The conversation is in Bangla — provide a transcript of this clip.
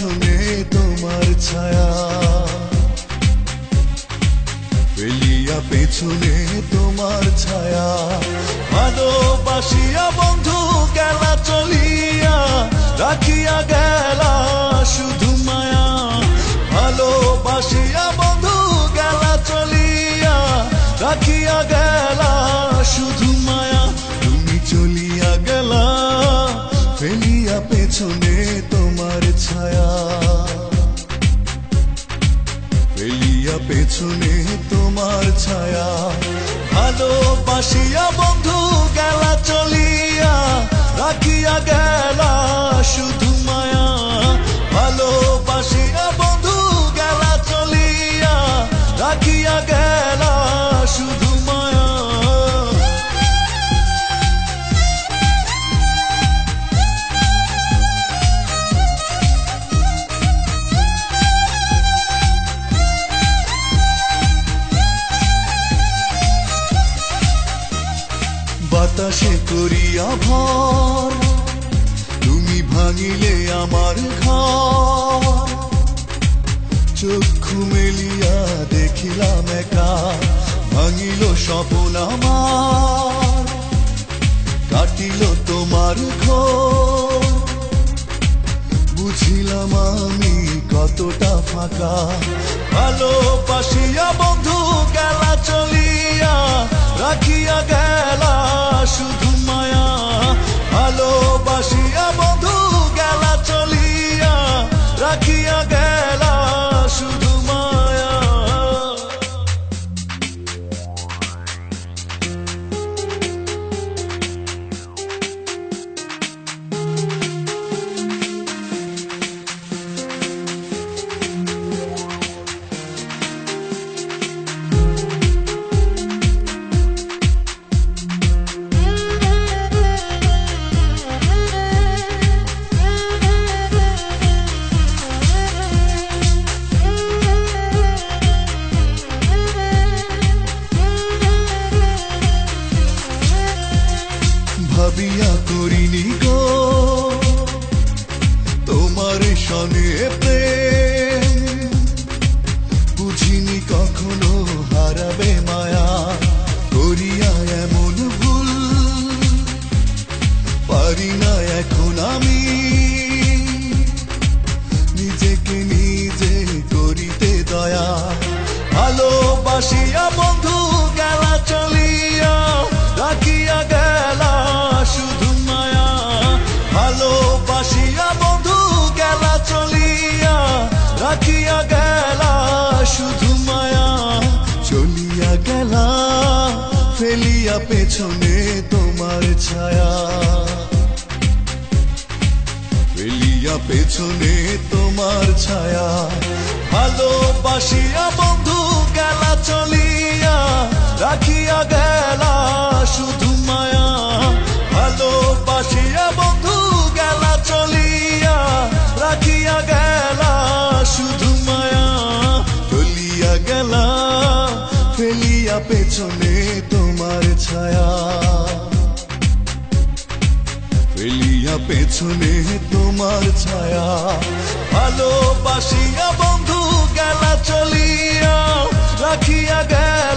পেছনে তোমার ছায়া, ফেলিয়া পেছনে তোমার ছায়া। ভালোবাসিয়া বন্ধু গেলা চলিয়া, রাখিয়া গেলা শুধু মায়া। ভালোবাসিয়া বন্ধু গেলা চলিয়া, রাখিয়া গেলা শুধু মায়া। তুমি চলিয়া গেলা ফেলিয়া পেছনে তোমার ছায়া, ফেলিয়া পেছনে তোমার ছায়া। ভালোবাসিয়া বন্ধু গেলা চলিয়া, রাখিয়া গেলা শুধু মায়া। ভালোবাসিয়া বন্ধু গেলা চলিয়া, রাখিয়া গেলা শুধু মায়া। বাতাসে করিয়া ভর, তুমি ভাঙিলে আমার ঘর। চক্ষু মেলিয়া দেখিলাম একা, ভাঙিল স্বপ্ন আমার। কাটিল তোমার ঘর, বুঝিলাম আমি কতটা ফাঁকা। ভালোবাসিয়া বন্ধু গেলা চলিয়া, রাখিয়া গেলা শুধু মায়া। ভালোবাসিয়া বন্ধু গেলা চলিয়া, রাখিয়া গেলা শুধু মায়া। ভাবিয়া করিনি গো তোমার সনে প্রেম, বুঝিনি কখনো হারাবে মায়া। করিয়া এমন ভুল পারি না এখন আমি, নিজেকে নিজে করিতে দয়া। ভালোবাসিয়া বন্ধু গেলা চলিয়া, রাখিয়া গেলা শুধু মায়া। ভালোবাসিয়া বন্ধু গেলা চলিয়া, রাখিয়া গেলা শুধু মায়া। চলিয়া গেলা ফেলিয়া পেছনে তোমার ছায়া, ফেলিয়া পেছনে তোমার ছায়া। ভালোবাসিয়া বন্ধু গেলা চলিয়া, রাখিয়া গেলা শুধু মায়া। ভালোবাসিয়া বন্ধু গেলা চলিয়া, রাখিয়া গেলা শুধু মায়া। চলিয়া গেলা ফেলিয়া পেছনে তোমার ছায়া, ফেলিয়া পেছনে তোমার ছায়া। ভালোবাসিয়া বন্ধু গেলা চলিয়া, রাখিয়া গেলা